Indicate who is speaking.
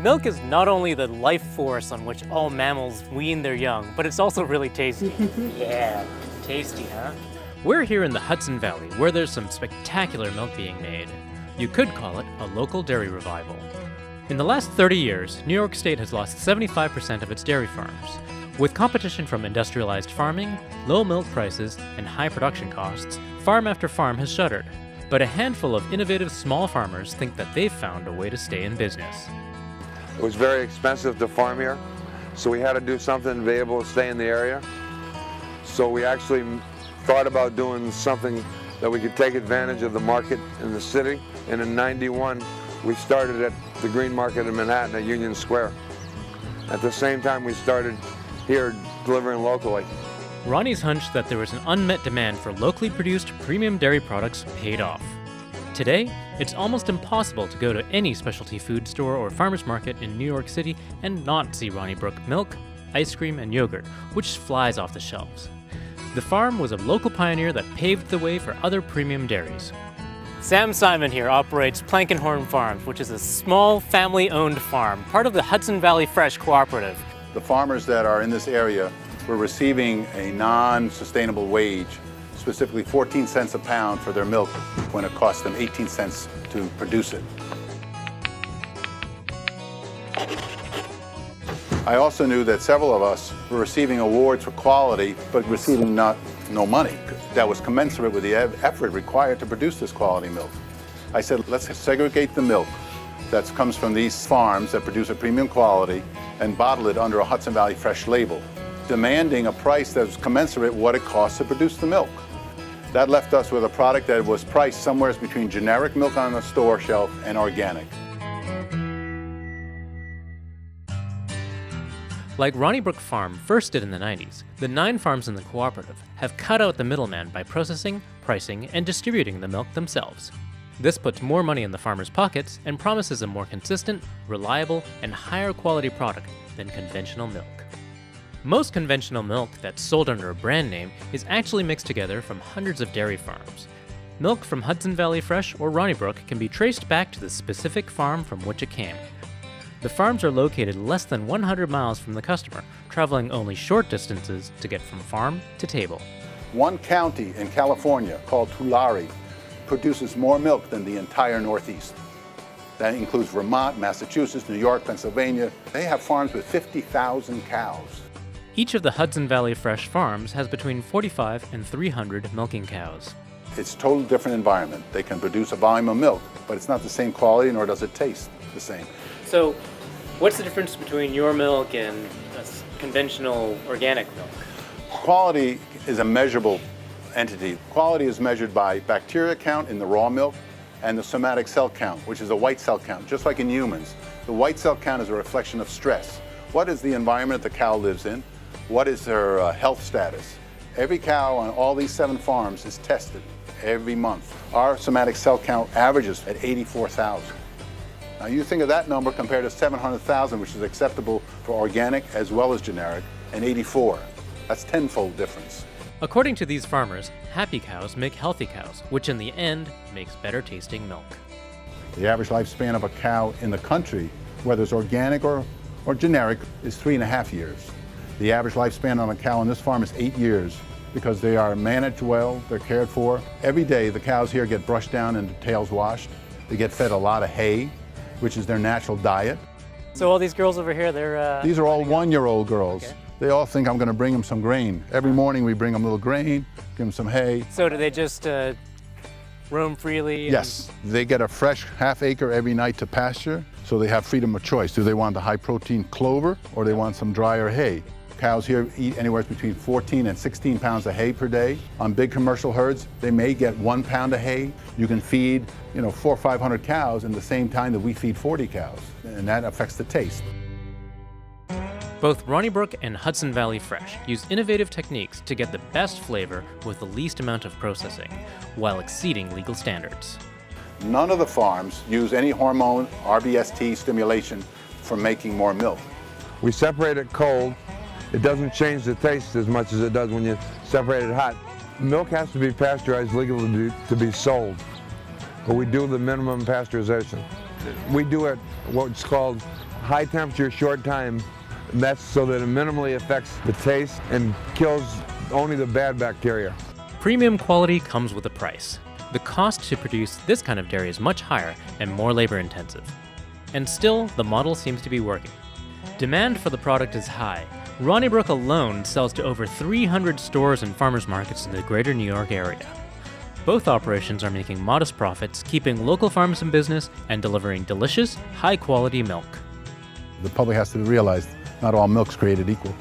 Speaker 1: Milk is not only the life force on which all mammals wean their young, but it's also really tasty. Yeah, tasty, huh? We're here in the Hudson Valley, where there's some spectacular milk being made. You could call it a local dairy revival. In the last 30 years, New York State has lost 75% of its dairy farms. With competition from industrialized farming, low milk prices, and high production costs, farm after farm has shuttered. But a handful of innovative small farmers think that they've found a way to stay in business.
Speaker 2: It was very expensive to farm here, so we had to do something to be able to stay in the area. So we actually thought about doing something that we could take advantage of the market in the city. And in '91, we started at the Green Market in Manhattan at Union Square. At the same time, we started here delivering locally.
Speaker 1: Ronnie's hunch that there was an unmet demand for locally produced premium dairy products paid off. Today, it's almost impossible to go to any specialty food store or farmer's market in New York City and not see Ronnie Brook milk, ice cream, and yogurt, which flies off the shelves. The farm was a local pioneer that paved the way for other premium dairies. Sam Simon here operates Plankenhorn Farms, which is a small family-owned farm, part of the Hudson Valley Fresh Cooperative.
Speaker 3: The farmers that are in this area were receiving a non-sustainable wage, specifically 14 cents a pound for their milk when it cost them 18 cents to produce it. I also knew that several of us were receiving awards for quality, but receiving no money that was commensurate with the effort required to produce this quality milk. I said, let's segregate the milk that comes from these farms that produce a premium quality and bottle it under a Hudson Valley Fresh label, demanding a price that was commensurate with what it costs to produce the milk. That left us with a product that was priced somewhere between generic milk on the store shelf and organic.
Speaker 1: Like Ronnie Brook Farm first did in the 90s, the 9 farms in the cooperative have cut out the middleman by processing, pricing, and distributing the milk themselves. This puts more money in the farmers' pockets and promises a more consistent, reliable, and higher quality product than conventional milk. Most conventional milk that's sold under a brand name is actually mixed together from hundreds of dairy farms. Milk from Hudson Valley Fresh or Ronnie Brook can be traced back to the specific farm from which it came. The farms are located less than 100 miles from the customer, traveling only short distances to get from farm to table.
Speaker 3: One county in California called Tulare produces more milk than the entire Northeast. That includes Vermont, Massachusetts, New York, Pennsylvania. They have farms with 50,000 cows.
Speaker 1: Each of the Hudson Valley Fresh farms has between 45 and 300 milking cows.
Speaker 3: It's a totally different environment. They can produce a volume of milk, but it's not the same quality, nor does it taste the same.
Speaker 1: So, what's the difference between your milk and conventional organic milk?
Speaker 3: Quality is a measurable entity. Quality is measured by bacteria count in the raw milk and the somatic cell count, which is a white cell count, just like in humans. The white cell count is a reflection of stress. What is the environment the cow lives in? What is her health status? Every cow on all these 7 farms is tested every month. Our somatic cell count averages at 84,000. Now you think of that number compared to 700,000, which is acceptable for organic as well as generic, and 84. That's tenfold difference.
Speaker 1: According to these farmers, happy cows make healthy cows, which in the end makes better tasting milk.
Speaker 3: The average lifespan of a cow in the country, whether it's organic or generic, is 3.5 years. The average lifespan on a cow on this farm is 8 years because they are managed well, they're cared for. Every day the cows here get brushed down and the tails washed. They get fed a lot of hay, which is their natural diet.
Speaker 1: So all these girls over here, they're...
Speaker 3: These are all 1-year-old girls. Okay. They all think I'm going to bring them some grain. Every morning we bring them a little grain, give them some hay.
Speaker 1: So do they just roam freely?
Speaker 3: Yes, they get a fresh half-acre every night to pasture, so they have freedom of choice. Do they want the high-protein clover or they want some drier hay? Cows here eat anywhere between 14 and 16 pounds of hay per day. On big commercial herds, they may get 1 pound of hay. You can feed, 400 or 500 cows in the same time that we feed 40 cows, and that affects the taste.
Speaker 1: Both Ronnie Brook and Hudson Valley Fresh use innovative techniques to get the best flavor with the least amount of processing, while exceeding legal standards.
Speaker 3: None of the farms use any hormone RBST stimulation for making more milk.
Speaker 2: We separate it cold. It doesn't change the taste as much as it does when you separate it hot. Milk has to be pasteurized legally to be sold, but we do the minimum pasteurization. We do it what's called high temperature, short time. And that's so that it minimally affects the taste and kills only the bad bacteria.
Speaker 1: Premium quality comes with a price. The cost to produce this kind of dairy is much higher and more labor intensive. And still, the model seems to be working. Demand for the product is high. Ronnybrook alone sells to over 300 stores and farmers markets in the greater New York area. Both operations are making modest profits, keeping local farms in business and delivering delicious, high-quality milk.
Speaker 3: The public has to realize not all milk's created equal.